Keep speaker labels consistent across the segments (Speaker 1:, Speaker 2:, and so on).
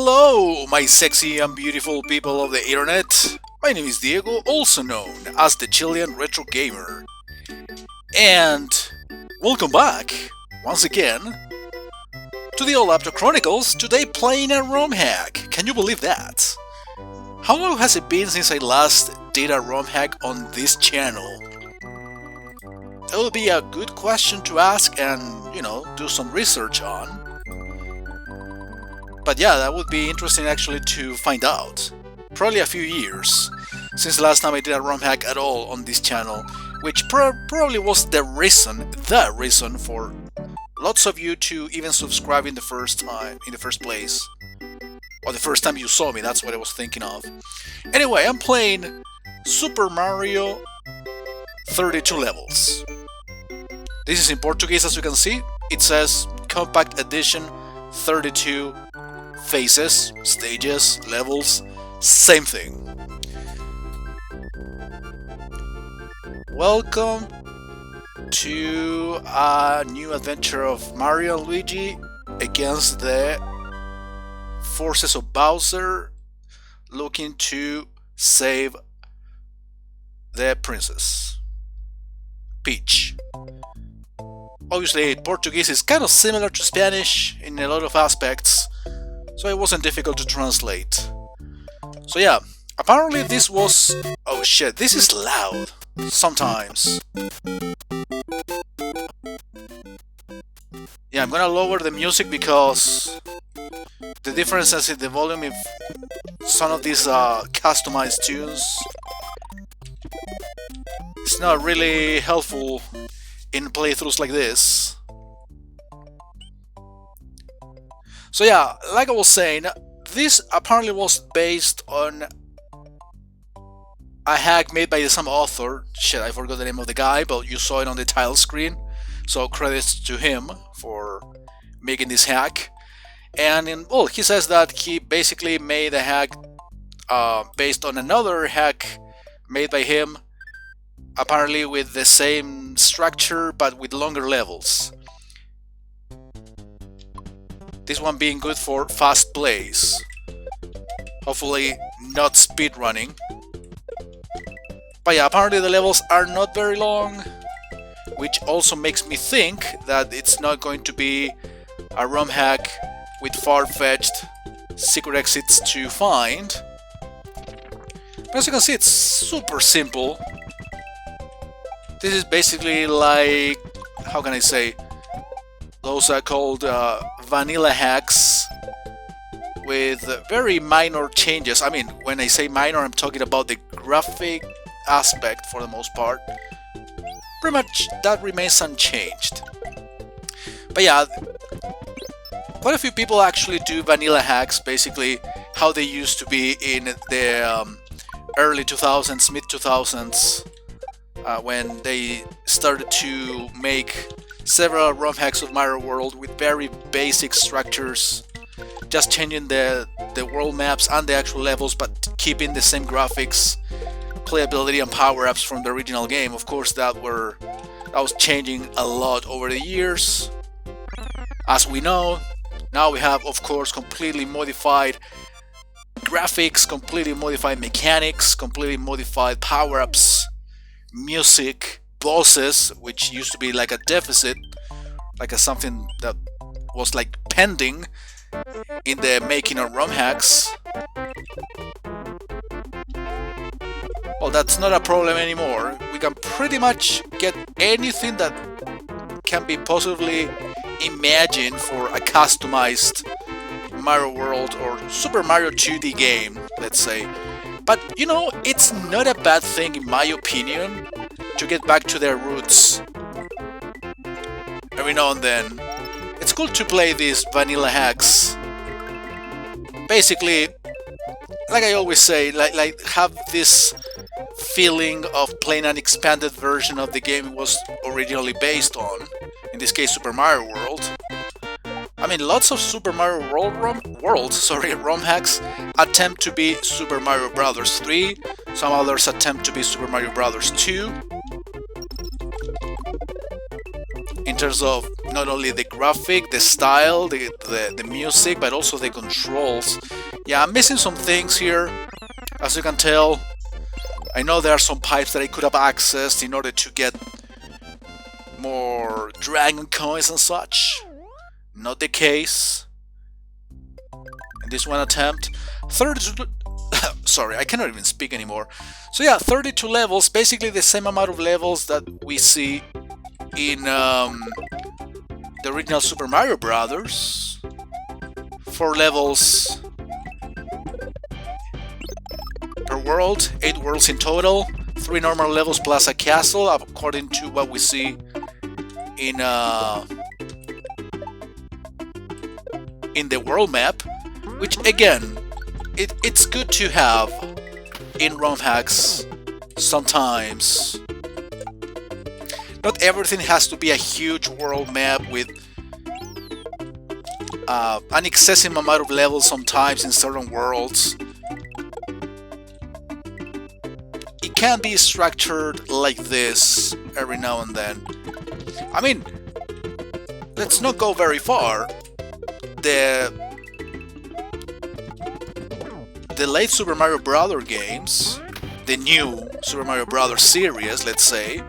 Speaker 1: Hello, my sexy and beautiful people of the internet. My name is Diego, also known as the Chilean Retro Gamer. And welcome back, once again, to the Old Laptop Chronicles, today playing a ROM hack. Can you believe that? How long has it been since I last did a ROM hack on this channel? That would be a good question to ask and, do some research on. But yeah, that would be interesting actually to find out. Probably a few years since the last time I did a ROM hack at all on this channel, which probably was the reason for lots of you to even subscribe in the first place. Or the first time you saw me, that's what I was thinking of. Anyway, I'm playing Super Mario 32 levels. This is in Portuguese, as you can see. It says Compact Edition 32 phases, stages, levels, same thing. Welcome to a new adventure of Mario and Luigi against the forces of Bowser, looking to save the princess Peach. Obviously, Portuguese is kind of similar to Spanish in a lot of aspects, so it wasn't difficult to translate. So yeah, apparently this was... Oh shit, this is loud sometimes. Yeah, I'm gonna lower the music because the differences in the volume of some of these customized tunes is not really helpful in playthroughs like this. So yeah, like I was saying, this apparently was based on a hack made by some author. Shit, I forgot the name of the guy, but you saw it on the title screen. So credits to him for making this hack. And he says that he basically made a hack based on another hack made by him, apparently with the same structure but with longer levels. This one being good for fast plays. Hopefully not speedrunning. But yeah, apparently the levels are not very long, which also makes me think that it's not going to be a ROM hack with far-fetched secret exits to find. But as you can see, it's super simple. This is basically like, how can I say, those are called vanilla hacks with very minor changes. I mean, when I say minor, I'm talking about the graphic aspect for the most part. Pretty much that remains unchanged. But yeah, quite a few people actually do vanilla hacks, basically how they used to be in the early 2000s, mid 2000s, when they started to make several ROM hacks of Mario World with very basic structures, just changing the world maps and the actual levels, but keeping the same graphics, playability, and power-ups from the original game. Of course, that was changing a lot over the years. As we know, now we have, of course, completely modified graphics, completely modified mechanics, completely modified power-ups, music, bosses, which used to be like a deficit, like something that was like pending in the making of ROM hacks. Well, that's not a problem anymore. We can pretty much get anything that can be possibly imagined for a customized Mario World or Super Mario 2D game, let's say. But, it's not a bad thing, in my opinion, to get back to their roots every now and then. It's cool to play these vanilla hacks. Basically, like I always say, like have this feeling of playing an expanded version of the game it was originally based on. In this case, Super Mario World. I mean, lots of Super Mario ROM hacks attempt to be Super Mario Bros. 3, some others attempt to be Super Mario Bros. 2. In terms of not only the graphic, the style, the music, but also the controls. Yeah, I'm missing some things here, as you can tell. I know there are some pipes that I could have accessed in order to get more dragon coins and such. Not the case in this one attempt. 32 sorry, I cannot even speak anymore. So yeah, 32 levels, basically the same amount of levels that we see in the original Super Mario Brothers. 4 levels per world, 8 worlds in total, 3 normal levels plus a castle, according to what we see in the world map, which again, it's good to have in ROM hacks sometimes. Not everything has to be a huge world map with an excessive amount of levels sometimes in certain worlds. It can be structured like this every now and then. I mean, let's not go very far. The late Super Mario Bros. Games, the new Super Mario Bros. Series, let's say,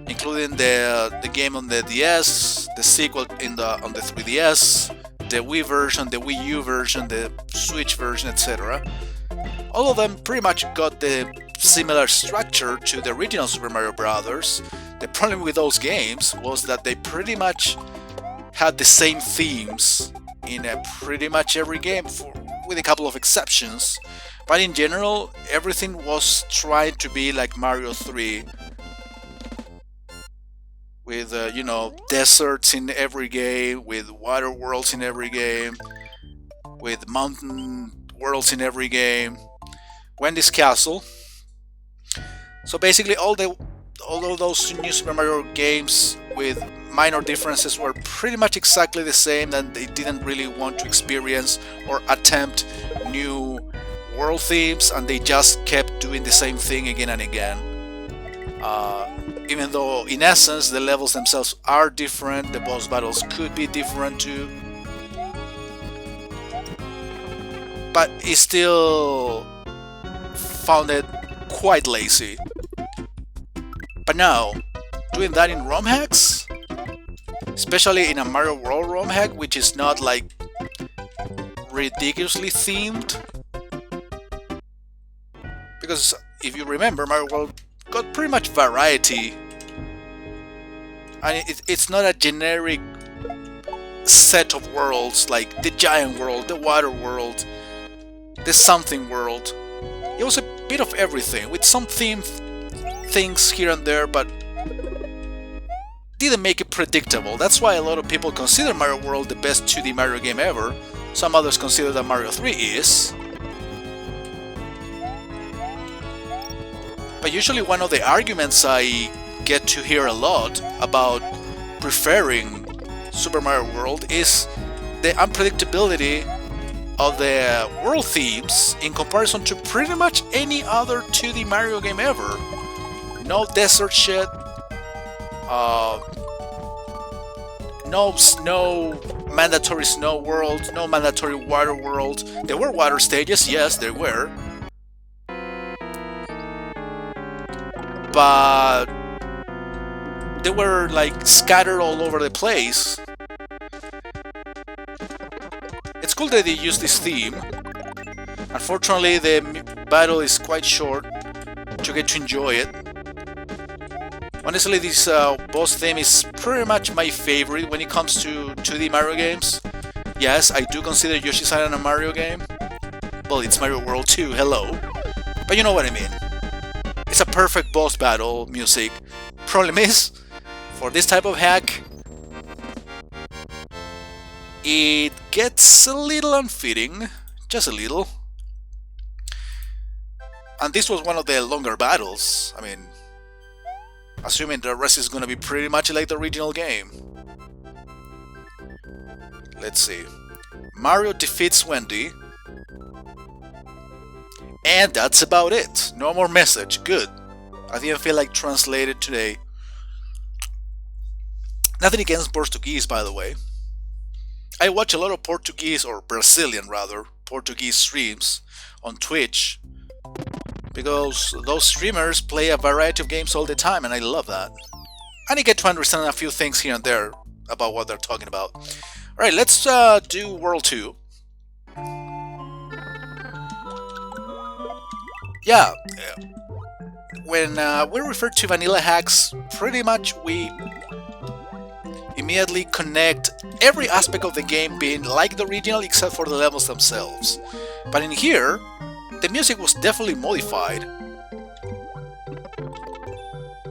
Speaker 1: including the game on the DS, the sequel on the 3DS, the Wii version, the Wii U version, the Switch version, etc. All of them pretty much got the similar structure to the original Super Mario Bros. The problem with those games was that they pretty much had the same themes in pretty much every game, with a couple of exceptions. But in general, everything was trying to be like Mario 3. With, you know, deserts in every game, with water worlds in every game, with mountain worlds in every game. Wendy's Castle. So basically all of those new Super Mario games with minor differences were pretty much exactly the same, and they didn't really want to experience or attempt new world themes, and they just kept doing the same thing again and again. Even though in essence the levels themselves are different, the boss battles could be different too, but it still found it quite lazy. But now, doing that in ROM hacks, especially in a Mario World ROM hack, which is not like ridiculously themed, because if you remember, Mario World got pretty much variety, and it's not a generic set of worlds like the giant world, the water world, the something world. It was a bit of everything, with some themed things here and there, but didn't make it predictable. That's why a lot of people consider Mario World the best 2D Mario game ever. Some others consider that Mario 3 is. But usually one of the arguments I get to hear a lot about preferring Super Mario World is the unpredictability of the world themes in comparison to pretty much any other 2D Mario game ever. No desert shit, no mandatory snow world, no mandatory water world. There were water stages, yes, there were. But they were like scattered all over the place. It's cool that they use this theme. Unfortunately, the battle is quite short to get to enjoy it. Honestly, this boss theme is pretty much my favorite when it comes to 2D Mario games. Yes, I do consider Yoshi's Island a Mario game. Well, it's Mario World 2, hello. But you know what I mean. It's a perfect boss battle music. Problem is, for this type of hack, it gets a little unfitting. Just a little. And this was one of the longer battles. I mean, assuming the rest is gonna be pretty much like the original game. Let's see. Mario defeats Wendy. And that's about it. No more message. Good. I didn't feel like translated today. Nothing against Portuguese, by the way. I watch a lot of Portuguese, or Brazilian rather, Portuguese streams on Twitch because those streamers play a variety of games all the time and I love that. And you get to understand a few things here and there about what they're talking about. Alright, let's do World 2. Yeah, when we refer to vanilla hacks, pretty much we immediately connect every aspect of the game being like the original except for the levels themselves. But in here, the music was definitely modified.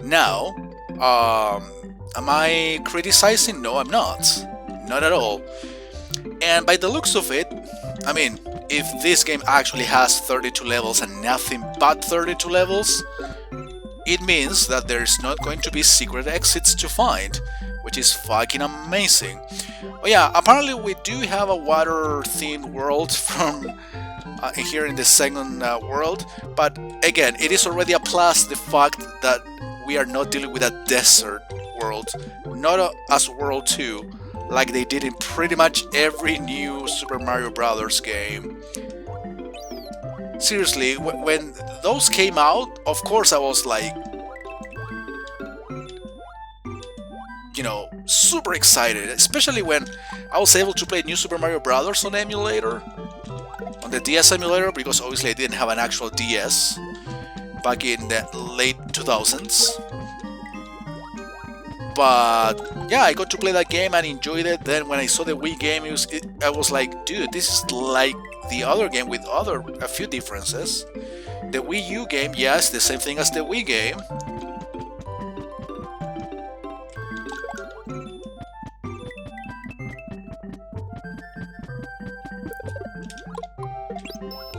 Speaker 1: Now, am I criticizing? No, I'm not. Not at all. And by the looks of it, I mean, if this game actually has 32 levels and nothing but 32 levels, it means that there's not going to be secret exits to find, which is fucking amazing. Oh yeah, apparently we do have a water-themed world from here in the second world, but again, it is already a plus the fact that we are not dealing with a desert world, not as World 2, like they did in pretty much every new Super Mario Bros. Game. Seriously, when those came out, of course I was like, you know, super excited, especially when I was able to play New Super Mario Bros. On emulator, on the DS emulator, because obviously I didn't have an actual DS back in the late 2000s. But yeah, I got to play that game and enjoyed it. Then when I saw the Wii game, I was like, dude, this is like the other game with a few differences. The Wii U game, yes, the same thing as the Wii game.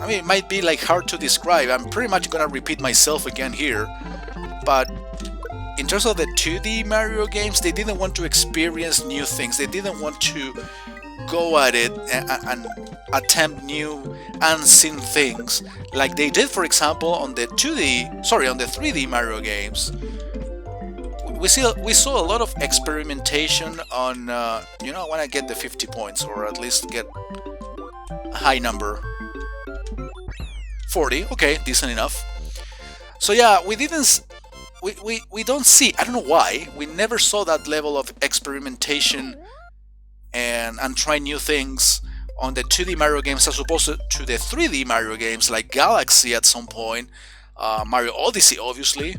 Speaker 1: I mean, it might be like hard to describe. I'm pretty much gonna repeat myself again here, but in terms of the 2D Mario games, they didn't want to experience new things. They didn't want to go at it and attempt new unseen things like they did, for example, on the 3D Mario games. We saw a lot of experimentation on, you know, I want to get the 50 points, or at least get a high number. 40, okay, decent enough. So yeah, we don't see, I don't know why, we never saw that level of experimentation and try new things on the 2D Mario games as opposed to the 3D Mario games like Galaxy at some point, Mario Odyssey obviously.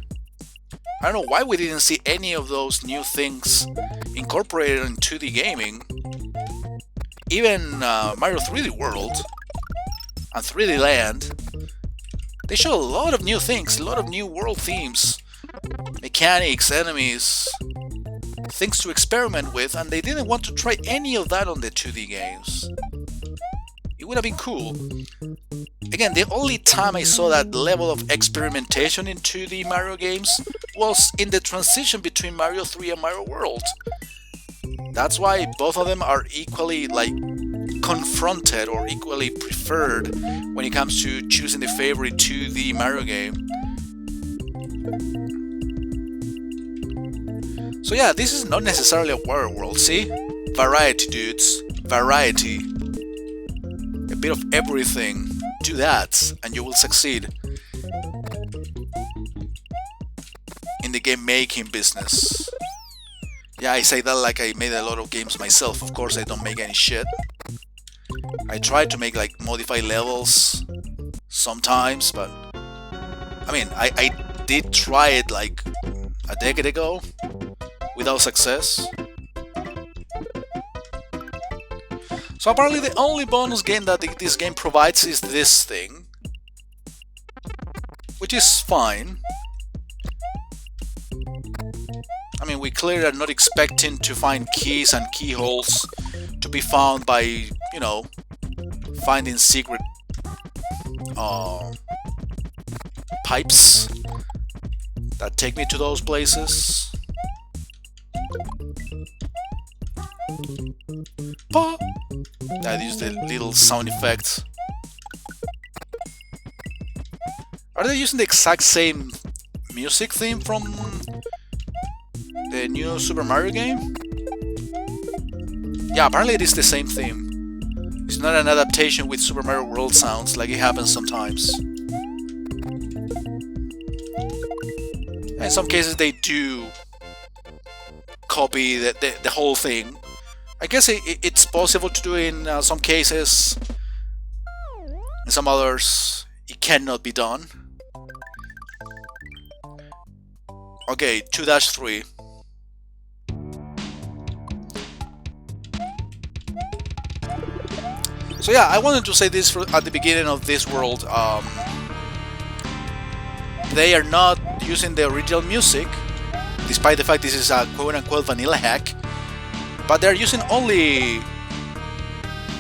Speaker 1: I don't know why we didn't see any of those new things incorporated in 2D gaming. Even Mario 3D World and 3D Land, they show a lot of new things, a lot of new world themes, mechanics, enemies, things to experiment with, and they didn't want to try any of that on the 2D games. It would have been cool. Again, the only time I saw that level of experimentation in 2D Mario games was in the transition between Mario 3 and Mario World. That's why both of them are equally like confronted or equally preferred when it comes to choosing the favorite 2D Mario game. So yeah, this is not necessarily a water world, see? Variety, dudes. Variety. A bit of everything. Do that, and you will succeed in the game making business. Yeah, I say that like I made a lot of games myself. Of course, I don't make any shit. I try to make like modified levels sometimes, but I mean, I did try it like a decade ago without success. So apparently the only bonus game that this game provides is this thing, which is fine. I mean, we clearly are not expecting to find keys and keyholes to be found by, you know, finding secret pipes that take me to those places. That is the little sound effects. Are they using the exact same music theme from the new Super Mario game? Yeah, apparently it is the same theme. It's not an adaptation with Super Mario World sounds like it happens sometimes. In some cases they do copy the whole thing. I guess it's possible to do in some cases. In some others, it cannot be done. Okay, 2-3. So yeah, I wanted to say this at the beginning of this world. They are not using the original music, despite the fact this is a quote-unquote vanilla hack, but they're using only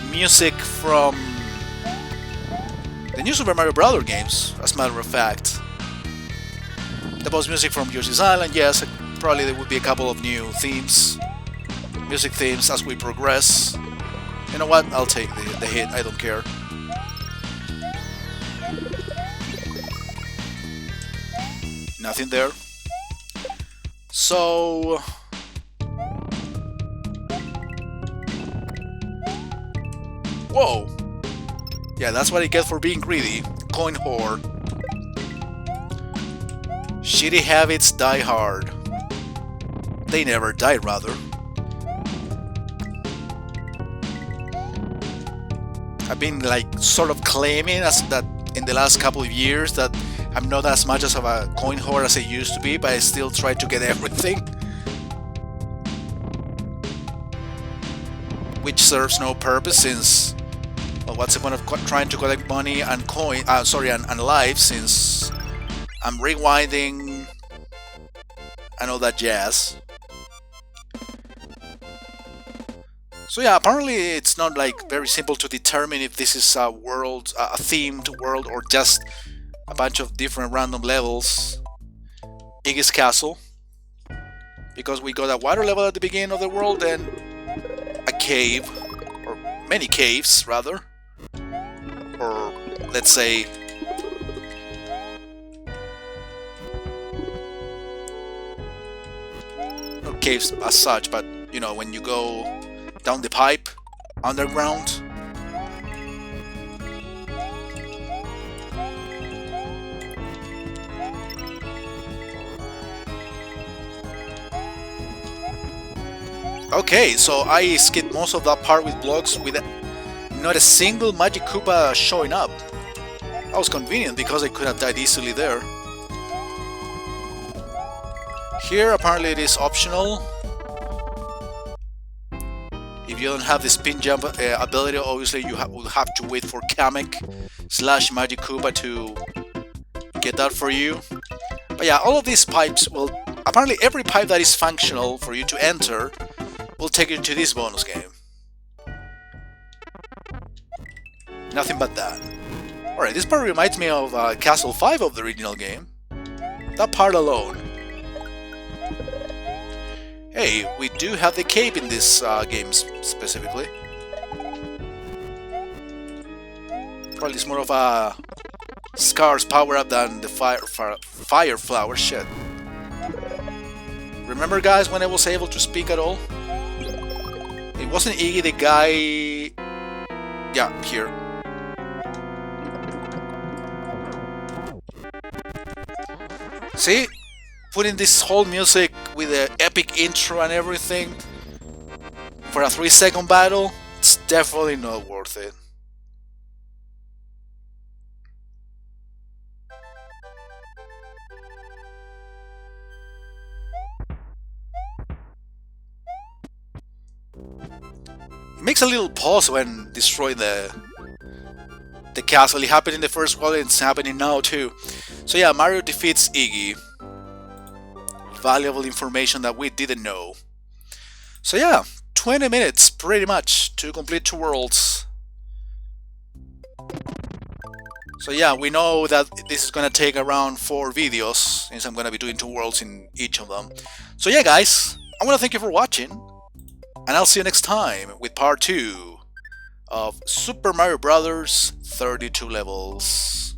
Speaker 1: music from the new Super Mario Bros. Games, as a matter of fact. There was music from Yoshi's Island, yes, probably there would be a couple of new themes, music themes as we progress. You know what, I'll take the hit, I don't care. Nothing there. So... whoa! Yeah, that's what I get for being greedy. Coin whore. Shitty habits die hard. They never die, rather. I've been like sort of claiming that in the last couple of years that I'm not as much of a coin whore as I used to be, but I still try to get everything. Which serves no purpose since, well, what's the point of trying to collect money and and lives since I'm rewinding and all that jazz. So yeah, apparently it's not like very simple to determine if this is a world, a themed world, or just a bunch of different random levels. Iggy's Castle, because we got a water level at the beginning of the world and a cave, or many caves rather, or let's say not caves as such, but you know, when you go down the pipe underground. Okay, so I skipped most of that part with blocks with not a single Magic Koopa showing up. That was convenient because I could have died easily there. Here apparently it is optional. If you don't have the spin jump ability, obviously you will have to wait for Kamek/Magic Koopa to get that for you. But yeah, all of these pipes will... apparently every pipe that is functional for you to enter will take you to this bonus game. Nothing but that. Alright, this part reminds me of Castle 5 of the original game. That part alone. Hey, we do have the cape in this game specifically. Probably it's more of a Scar's power-up than the fire flower shit. Remember guys when I was able to speak at all? It wasn't Iggy the guy... yeah, here. See? Putting this whole music with the epic intro and everything for a 3-second battle, it's definitely not worth it. It makes a little pause when destroying the castle. It happened in the first world and it's happening now too. So yeah, Mario defeats Iggy. Valuable information that we didn't know. So yeah, 20 minutes pretty much to complete 2 worlds. So yeah, we know that this is gonna take around 4 videos since I'm gonna be doing 2 worlds in each of them. So yeah guys, I wanna thank you for watching, and I'll see you next time with part 2 of Super Mario Bros. 32 levels.